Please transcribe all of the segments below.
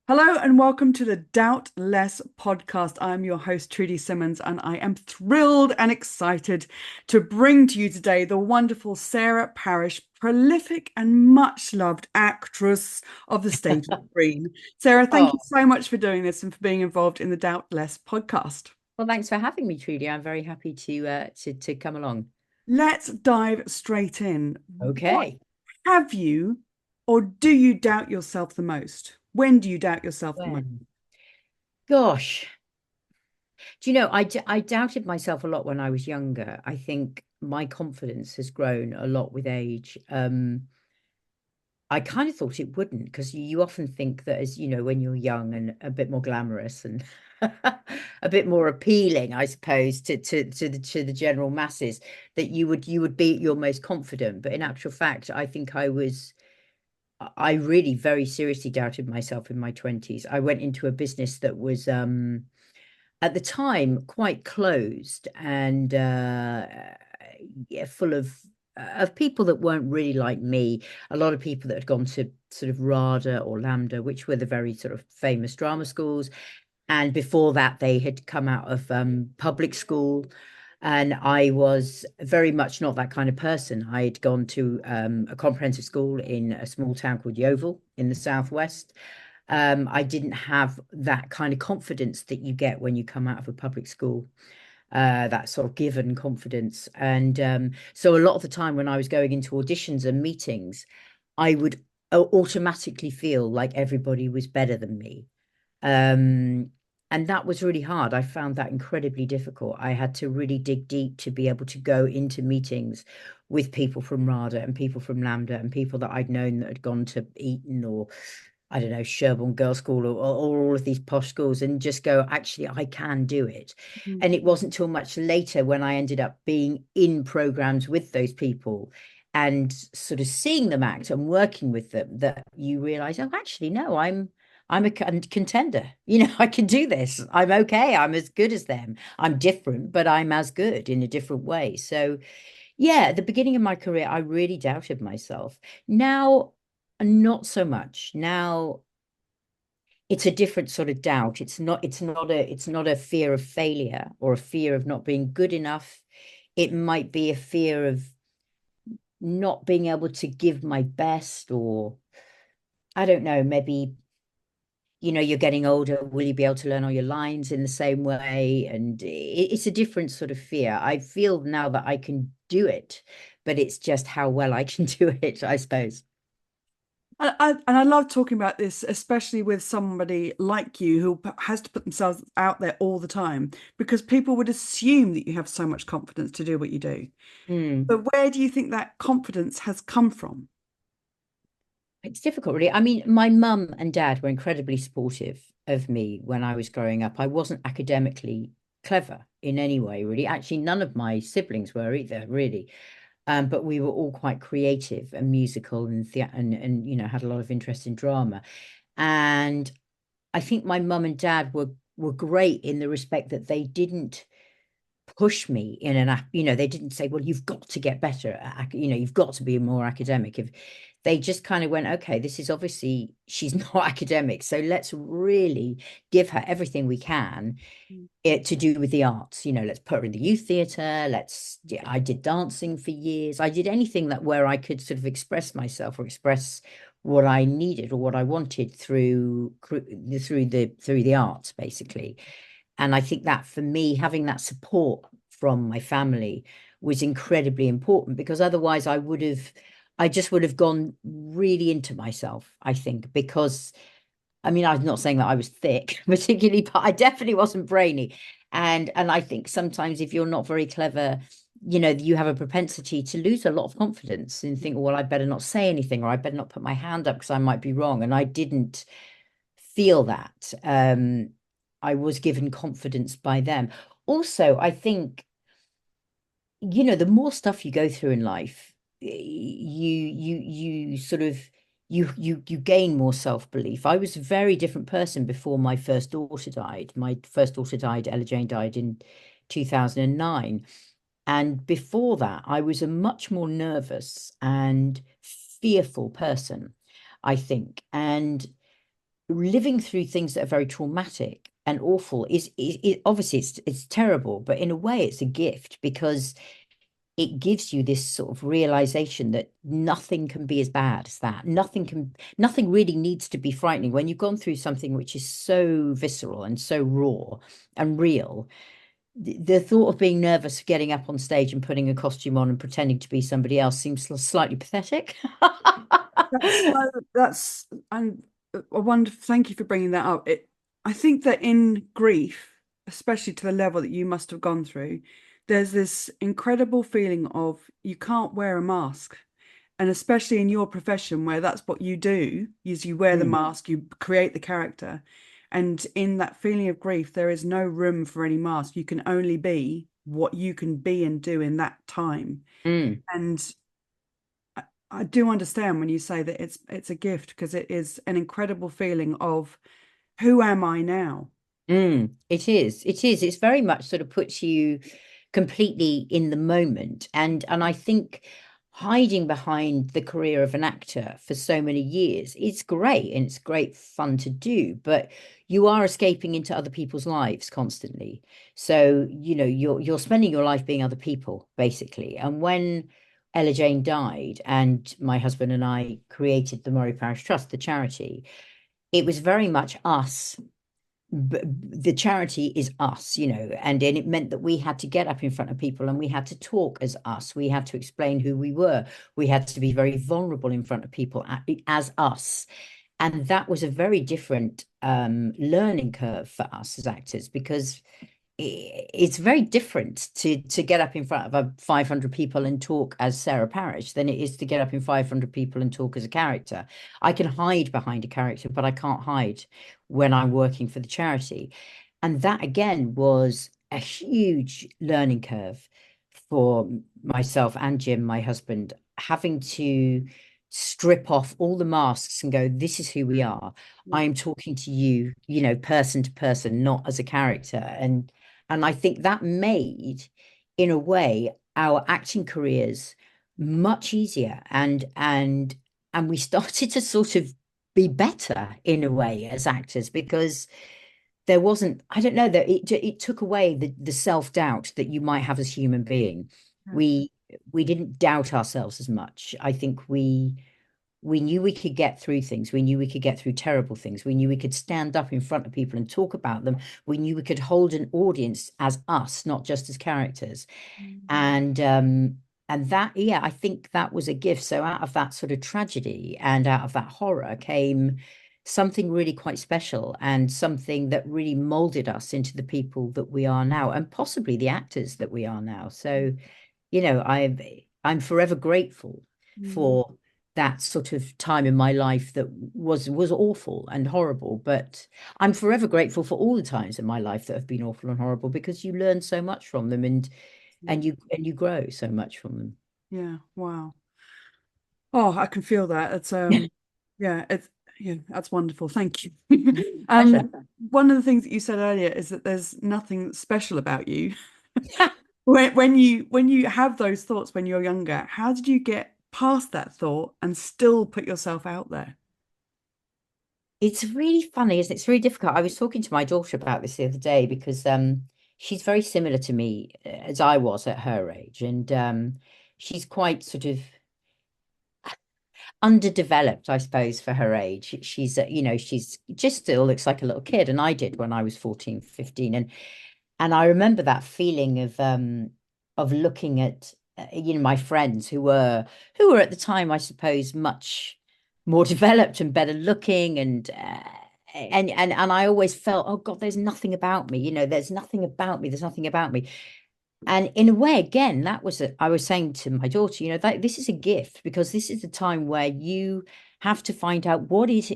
Hello and welcome to the Doubt Less podcast. I'm your host, Trudy Simmons, and I am thrilled and excited to bring to you today the wonderful Sarah Parish, prolific and much loved actress of the stage and screen. Sarah, thank you Oh, so much for doing this and for being involved in the Doubt Less podcast. well, thanks for having me, Trudy. I'm very happy to come along. Let's dive straight in. What Okay. have you or do you doubt yourself the most? When do you doubt yourself the most? When? Gosh, do you know, I doubted myself a lot when I was younger. I think my confidence has grown a lot with age. I kind of thought it wouldn't because you often think that as you know, when you're young and a bit more glamorous and a bit more appealing, I suppose, to the general masses, that you would be your most confident. But in actual fact, I think I really very seriously doubted myself in my 20s. I went into a business that was at the time quite closed and yeah, full of people that weren't really like me. A lot of people that had gone to sort of RADA or Lambda, which were the very sort of famous drama schools. And before that, they had come out of public school. And I was very much not that kind of person. I had gone to a comprehensive school in a small town called Yeovil in the southwest. I didn't have that kind of confidence that you get when you come out of a public school, that sort of given confidence. And so a lot of the time when I was going into auditions and meetings, I would automatically feel like everybody was better than me. Um, and that was really hard. I found that incredibly difficult. I had to really dig deep to be able to go into meetings with people from RADA and people from Lambda and people that I'd known that had gone to Eton or I don't know, Sherborne Girls' School or all of these posh schools and just go, actually, I can do it. Mhm. And it wasn't till much later when I ended up being in programs with those people and sort of seeing them act and working with them that you realize, oh, actually, no, I'm a contender. You know, I can do this. I'm okay. I'm as good as them. I'm different, but I'm as good in a different way. So, yeah, at the beginning of my career, I really doubted myself. Now, not so much. Now, it's a different sort of doubt. It's not a fear of failure or a fear of not being good enough. It might be a fear of not being able to give my best, or I don't know, maybe you're getting older. Will you be able to learn all your lines in the same way? And it's a different sort of fear. I feel now that I can do it, but it's just how well I can do it, I suppose. And I love talking about this, especially with somebody like you who has to put themselves out there all the time, because people would assume that you have so much confidence to do what you do. Hmm. But where do you think that confidence has come from? It's difficult, really. I mean, my mum and dad were incredibly supportive of me when I was growing up. I wasn't academically clever in any way, really. Actually, none of my siblings were either, really. But we were all quite creative and musical and had a lot of interest in drama. And I think my mum and dad were great in the respect that they didn't push me in they didn't say, well, you've got to get better you've got to be more academic. If they just kind of went, okay, this is obviously she's not academic, so let's really give her everything we can it to do with the arts. Let's put her in the youth theatre. Yeah, I did dancing for years. I did anything that where I could sort of express myself or express what I needed or what I wanted through the arts, basically. And I think that for me, having that support from my family was incredibly important because otherwise I just would have gone really into myself, I think, because I mean, I'm not saying that I was thick particularly, but I definitely wasn't brainy. And I think sometimes if you're not very clever, you have a propensity to lose a lot of confidence and think, well, I better not say anything or I better not put my hand up because I might be wrong. And I didn't feel that. I was given confidence by them. Also, I think, the more stuff you go through in life, you sort of you gain more self-belief. I was a very different person before my first daughter died. My first daughter died, Ella Jane died in 2009. And before that, I was a much more nervous and fearful person, I think. And living through things that are very traumatic and awful is obviously it's terrible, but in a way it's a gift because it gives you this sort of realization that nothing can be as bad as that. Nothing really needs to be frightening when you've gone through something which is so visceral and so raw and real. The thought of being nervous, getting up on stage and putting a costume on and pretending to be somebody else seems slightly pathetic. That's and I wonder. Thank you for bringing that up. I think that in grief, especially to the level that you must have gone through, there's this incredible feeling of you can't wear a mask, and especially in your profession where that's what you do, is you wear the Mm, mask, you create the character, and in that feeling of grief, there is no room for any mask. You can only be what you can be and do in that time, mm. and I do understand when you say that it's a gift because it is an incredible feeling of who am I now? It is. It is. It's very much sort of puts you completely in the moment. And I think hiding behind the career of an actor for so many years, it's great and it's great fun to do, but you are escaping into other people's lives constantly. So, you're spending your life being other people, basically. And when Ella Jane died and my husband and I created the Murray Parish Trust, the charity, it was very much us. The charity is us, and it meant that we had to get up in front of people and we had to talk as us. We had to explain who we were. We had to be very vulnerable in front of people as us. And that was a very different learning curve for us as actors because it's very different to get up in front of 500 people and talk as Sarah Parish than it is to get up in 500 people and talk as a character. I can hide behind a character, but I can't hide when I'm working for the charity. And that again was a huge learning curve for myself and Jim, my husband, having to strip off all the masks and go, this is who we are. Yeah. I'm talking to you, person to person, not as a character. And I think that made, in a way, our acting careers much easier. And we started to sort of be better in a way as actors because there wasn't, I don't know, that it took away the self-doubt that you might have as human being. Yeah. We didn't doubt ourselves as much. I think we knew we could get through things. We knew we could get through terrible things. We knew we could stand up in front of people and talk about them. We knew we could hold an audience as us, not just as characters. Mm. And that, yeah, I think that was a gift. So out of that sort of tragedy and out of that horror came something really quite special and something that really molded us into the people that we are now and possibly the actors that we are now. So, I'm forever grateful Mm. for that sort of time in my life that was awful and horrible, but I'm forever grateful for all the times in my life that have been awful and horrible because you learn so much from them and you grow so much from them. Yeah. Wow. Oh, I can feel that. Yeah, yeah, that's wonderful. Thank you. Pleasure. One of the things that you said earlier is that there's nothing special about you. When you have those thoughts when you're younger, how did you get past that thought and still put yourself out there? It's really funny, isn't it? It's really difficult. I was talking to my daughter about this the other day because she's very similar to me as I was at her age, and she's quite sort of underdeveloped, I suppose, for her age. She's just still looks like a little kid, and I did when I was 14, 15. And I remember that feeling of looking at my friends who were at the time, I suppose, much more developed and better looking and I always felt, oh God, there's nothing about me, there's nothing about me, there's nothing about me. And in a way, again, I was saying to my daughter, that this is a gift because this is the time where you have to find out what is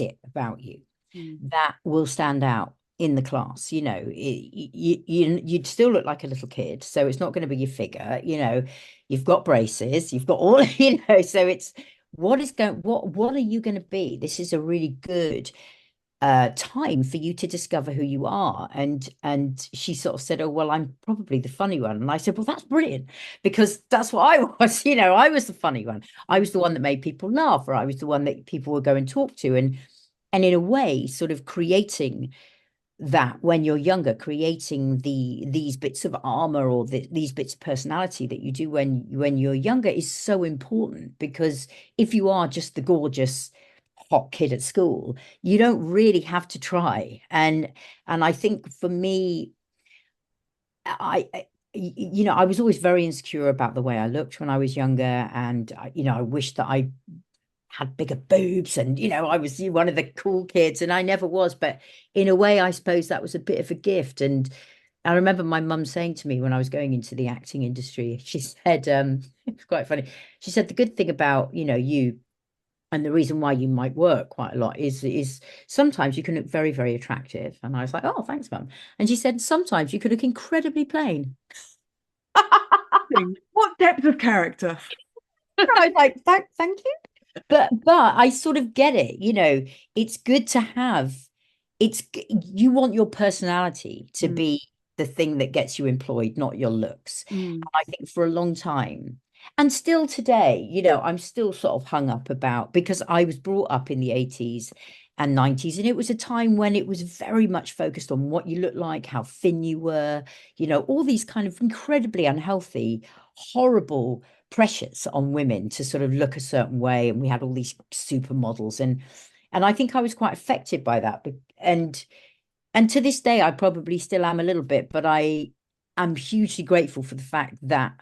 it about you Mm. that will stand out in the class. You'd still look like a little kid, so it's not going to be your figure. You've got braces, you've got all, so it's what are you going to be? This is a really good time for you to discover who you are. And she sort of said, oh well, I'm probably the funny one. And I said, well, that's brilliant because that's what I was. I was the funny one. I was the one that made people laugh, or I was the one that people would go and talk to. and in a way, sort of creating that when you're younger, creating these bits of armor or these bits of personality that you do when you're younger is so important, because if you are just the gorgeous hot kid at school, you don't really have to try. And I think for me, I was always very insecure about the way I looked when I was younger, and I wished that I had bigger boobs, and I was one of the cool kids, and I never was. But in a way, I suppose that was a bit of a gift. And I remember my mum saying to me when I was going into the acting industry, she said, it's quite funny. She said the good thing about you, and the reason why you might work quite a lot is sometimes you can look very, very attractive. And I was like, oh, thanks, mum. And she said sometimes you could look incredibly plain. What depth of character? I was like, thank you. But I sort of get it, it's good to have, you want your personality to Mm, be the thing that gets you employed, not your looks. mm, And I think for a long time, and still today, I'm still sort of hung up about, because I was brought up in the 80s and 90s, and it was a time when it was very much focused on what you look like, how thin you were, all these kind of incredibly unhealthy, horrible pressures on women to sort of look a certain way, and we had all these supermodels, and I think I was quite affected by that. And to this day I probably still am a little bit, but I am hugely grateful for the fact that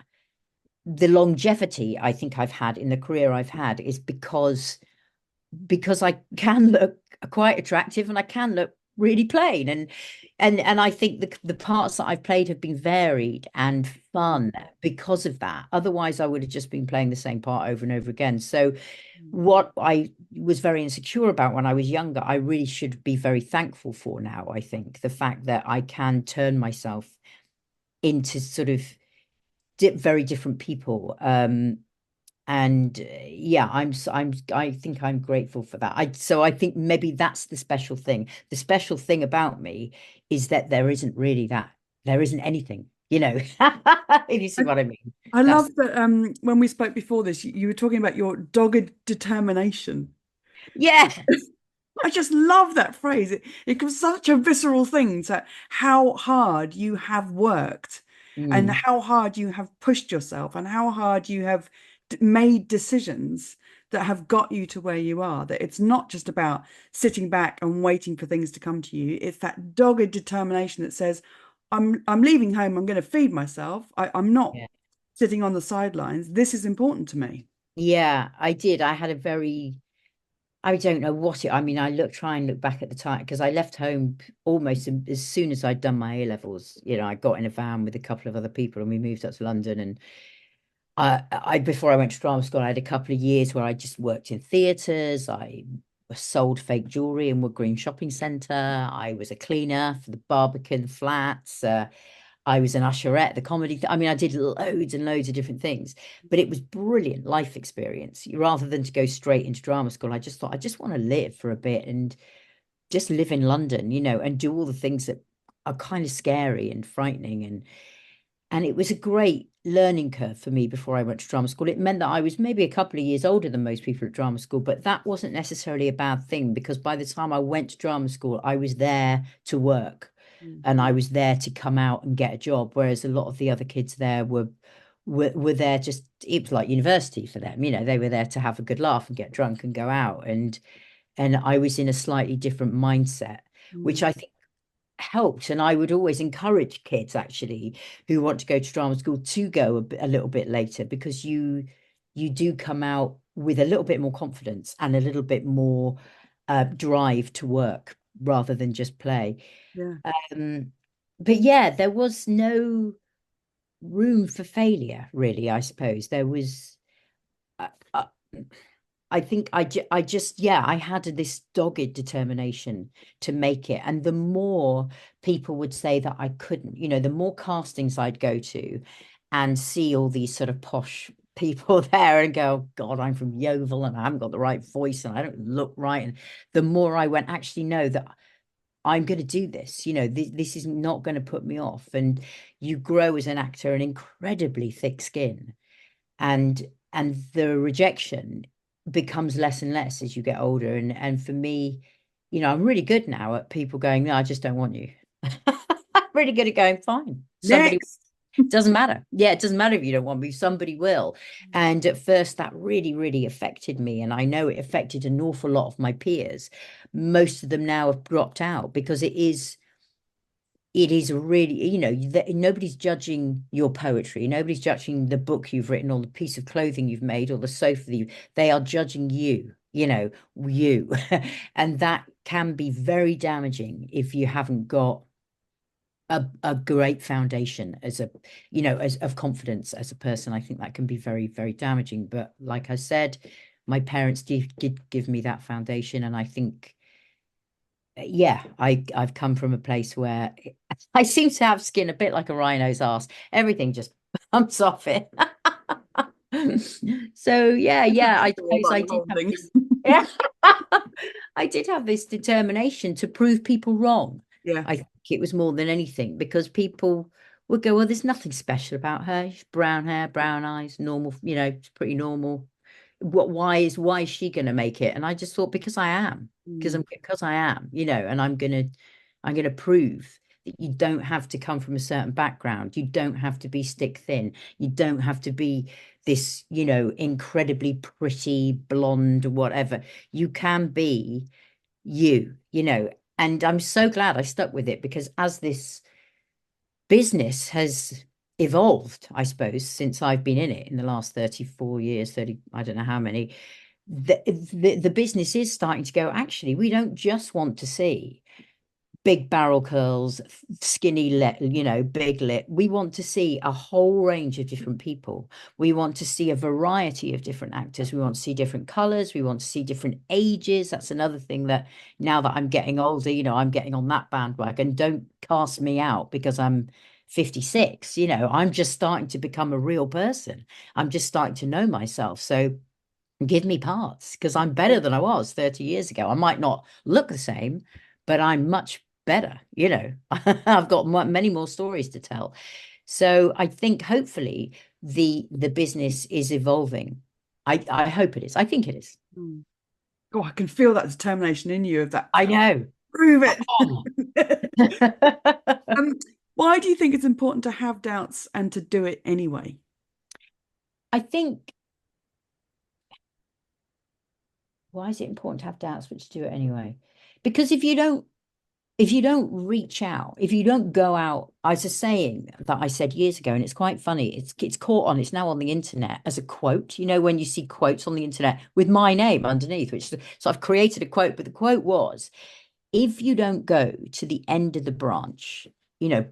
the longevity I think I've had in the career I've had is because I can look quite attractive, and I can look really plain, and I think the parts that I've played have been varied and mm, fun because of that. Otherwise, I would have just been playing the same part over and over again. So mm. what I was very insecure about when I was younger, I really should be very thankful for now. I think the fact that I can turn myself into sort of very different people. And yeah, I think I'm grateful for that. I think maybe that's the special thing. The special thing about me is that there isn't anything, if you see I, what I mean. I That's love that when we spoke before this, you were talking about your dogged determination. yeah. I just love that phrase. It gives such a visceral thing to how hard you have worked and Mm, how hard you have pushed yourself and how hard you have made decisions that have got you to where you are. That it's not just about sitting back and waiting for things to come to you. It's that dogged determination that says, I'm leaving home, I'm going to feed myself. I'm not yeah. sitting on the sidelines. This is important to me. Yeah, I did. I had a very I don't know what it. I mean, try and look back at the time, because I left home almost as soon as I'd done my A levels. I got in a van with a couple of other people, and we moved up to London. And before I went to drama school, I had a couple of years where I just worked in theatres. I sold fake jewelry in Wood Green Shopping Centre. I was a cleaner for the Barbican flats. I was an usherette, the comedy. I mean, I did loads and loads of different things, but it was brilliant life experience. Rather than to go straight into drama school, I just thought I just want to live for a bit and just live in London, and do all the things that are kind of scary and frightening. And it was a great learning curve for me before I went to drama school. It meant that I was maybe a couple of years older than most people at drama school, but that wasn't necessarily a bad thing, because by the time I went to drama school, I was there to work, Mm. and I was there to come out and get a job. Whereas a lot of the other kids there were there just, it was like university for them. They were there to have a good laugh and get drunk and go out. And I was in a slightly different mindset, which Mm. I think helped. And I would always encourage kids actually who want to go to drama school to go a little bit later, because you do come out with a little bit more confidence and a little bit more drive to work rather than just play. Yeah. Um, but yeah, there was no room for failure, really, I suppose. There was. Uh, uh, I think I just, yeah, I had this dogged determination to make it. And the more people would say that I couldn't, the more castings I'd go to and see all these sort of posh people there and go, God, I'm from Yeovil and I haven't got the right voice and I don't look right. And the more I went, actually, no, that I'm going to do this, this is not going to put me off. And you grow as an actor an incredibly thick skin, and the rejection becomes less and less as you get older. And for me, I'm really good now at people going, no, I just don't want you. I'm really good at going, fine. Somebody Next. doesn't matter. Yeah, it doesn't matter if you don't want me, somebody will. And at first, that really, really affected me. And I know it affected an awful lot of my peers. Most of them now have dropped out because it is really, nobody's judging your poetry, nobody's judging the book you've written or the piece of clothing you've made or the sofa that they are judging you, you. And that can be very damaging if you haven't got a great foundation as a as of confidence as a person. I think that can be very, very damaging. But like I said, my parents did give me that foundation, and I think yeah, I've come from a place where I seem to have skin a bit like a rhino's ass. Everything just comes off it. So A good yeah, I story suppose about I the did whole have thing. this. Yeah, I did have this determination to prove people wrong. Yeah. I think it was more than anything because people would go, well, there's nothing special about her. She's brown hair, brown eyes, normal, she's pretty normal. Why is she gonna make it? And I just thought because I am, Mm. because I am, and I'm gonna prove that you don't have to come from a certain background. You don't have to be stick thin. You don't have to be this, incredibly pretty blonde or whatever. You can be you. And I'm so glad I stuck with it because as this business has evolved, I suppose, since I've been in it in the last 34 years, 30, I don't know how many, the business is starting to go, actually, we don't just want to see big barrel curls, skinny lip, big lip. We want to see a whole range of different people. We want to see a variety of different actors. We want to see different colors. We want to see different ages. That's another thing that now that I'm getting older, I'm getting on that bandwagon. Don't cast me out because I'm 56. I'm just starting to become a real person. I'm just starting to know myself. So give me parts because I'm better than I was 30 years ago. I might not look the same, but I'm much better. I've got many more stories to tell. So I think hopefully the business is evolving. I hope it is. I think it is. Mm. Oh, I can feel that determination in you of that. I know. Prove it. Oh. Um, why do you think it's important to have doubts and to do it anyway? I think why is it important to have doubts but to do it anyway? Because if you don't reach out, if you don't go out, as a saying that I said years ago, and it's quite funny, it's caught on, it's now on the internet as a quote. When you see quotes on the internet with my name underneath, so I've created a quote, but the quote was, if you don't go to the end of the branch,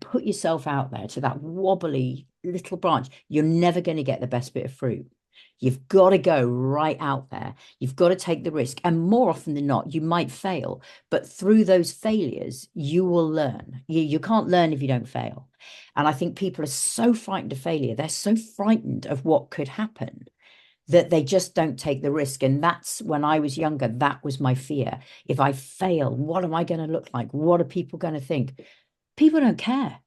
put yourself out there to that wobbly little branch, you're never going to get the best bit of fruit. You've got to go right out there. You've got to take the risk. And more often than not, you might fail. But through those failures, you will learn. You can't learn if you don't fail. And I think people are so frightened of failure. They're so frightened of what could happen that they just don't take the risk. And that's when I was younger, that was my fear. If I fail, what am I going to look like? What are people going to think? People don't care.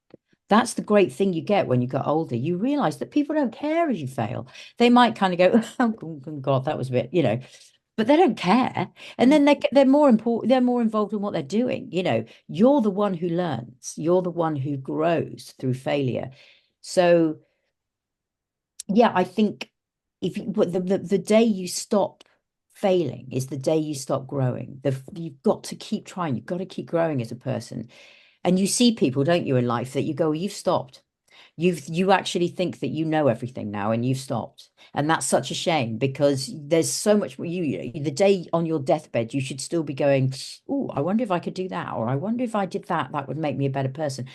That's the great thing you get when you get older. You realize that people don't care if you fail. They might kind of go, oh God, that was a bit, but they don't care. And then they're more important, they're more involved in what they're doing. You're the one who learns, you're the one who grows through failure. So yeah, I think if you, but the day you stop failing is the day you stop growing. You've got to keep trying. You've got to keep growing as a person. And you see people, don't you, in life that you go, you've stopped. You actually think that you know everything now and you've stopped. And that's such a shame because there's so much more the day on your deathbed, you should still be going, oh, I wonder if I could do that, or I wonder if I did that, that would make me a better person.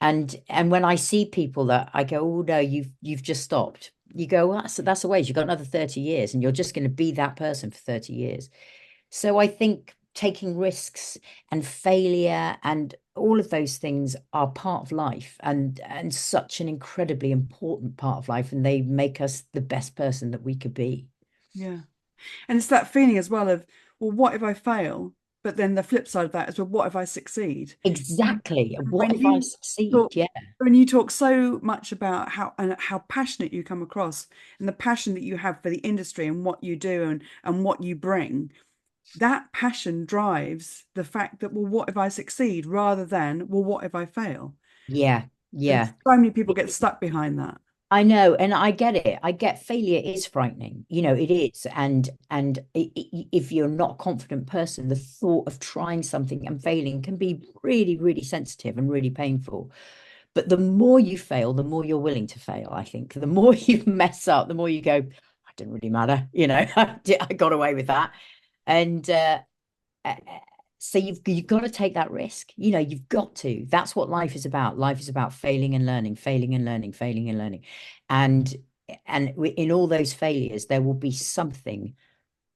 And when I see people that I go, oh no, you've just stopped. You go, well, that's a waste. You've got another 30 years and you're just going to be that person for 30 years. So I think taking risks and failure and all of those things are part of life and such an incredibly important part of life, and they make us the best person that we could be. Yeah. And it's that feeling as well of, well, what if I fail? But then the flip side of that is, well, what if I succeed? And Exactly. What when if I you succeed? talk, Yeah. when you talk so much about how passionate you come across and the passion that you have for the industry and what you do and what you bring, that passion drives the fact that, well, what if I succeed, rather than, well, what if I fail? Yeah, And yeah. so many people get stuck behind that. I know, and I get it. I get failure is frightening. It is. And if you're not a confident person, the thought of trying something and failing can be really, really sensitive and really painful. But the more you fail, the more you're willing to fail, I think. The more you mess up, the more you go, it didn't really matter. I got away with that. And uh, so you've got to take that risk. You've got to. That's what life is about. Life is about failing and learning, failing and learning, failing and learning. And in all those failures, there will be something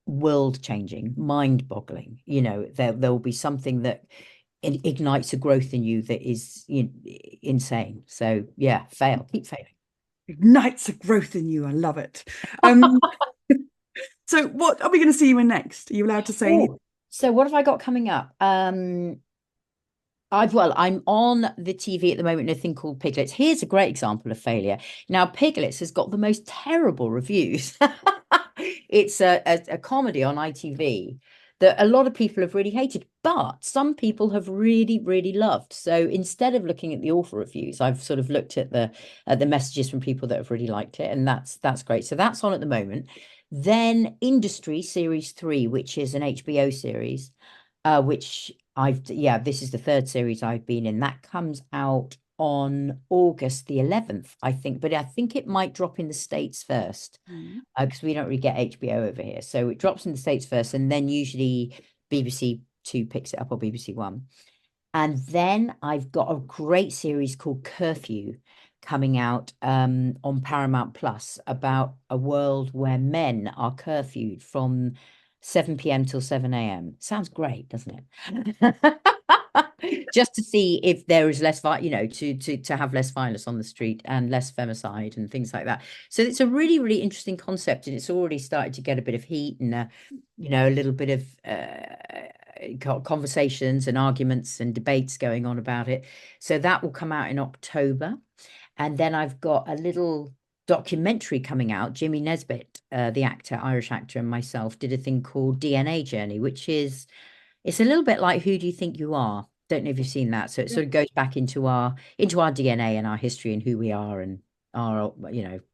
world changing, mind boggling. There will be something that ignites a growth in you that is insane. So yeah, fail, keep failing. Ignites a growth in you. I love it. Um, so what are we going to see you in next? Are you allowed to say anything? Oh, so what have I got coming up? I'm on the TV at the moment in a thing called Piglets. Here's a great example of failure. Now, Piglets has got the most terrible reviews. It's a comedy on ITV that a lot of people have really hated, but some people have really, really loved. So instead of looking at the awful reviews, I've sort of looked at the messages from people that have really liked it, and that's great. So that's on at the moment. Then Industry Series 3, which is an HBO series, which this is the third series I've been in. That comes out on August the 11th, I think, but I think it might drop in the States first Mm. because we don't really get HBO over here. So it drops in the States first, and then usually BBC Two picks it up, or BBC One. And then I've got a great series called Curfew coming out on Paramount Plus about a world where men are curfewed from 7 p.m. till 7 a.m. Sounds great, doesn't it? Just to see if there is less, to have less violence on the street and less femicide and things like that. So it's a really, really interesting concept, and it's already started to get a bit of heat and a little bit of conversations and arguments and debates going on about it. So that will come out in October. And then I've got a little documentary coming out. Jimmy Nesbitt, the actor, Irish actor, and myself did a thing called DNA Journey, which is it's a little bit like Who Do You Think You Are? Don't know if you've seen that. So it Yeah. sort of goes back into our DNA and our history and who we are and our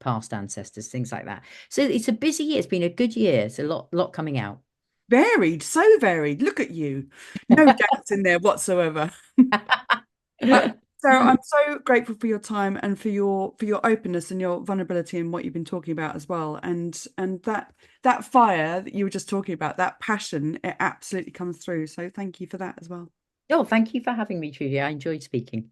past ancestors, things like that. So it's a busy year. It's been a good year. It's a lot coming out. Varied, so varied. Look at you. No doubts in there whatsoever. Uh, Sarah, I'm so grateful for your time and for your openness and your vulnerability and what you've been talking about as well. And that fire that you were just talking about, that passion, it absolutely comes through. So thank you for that as well. Oh, thank you for having me, Trudy. I enjoyed speaking.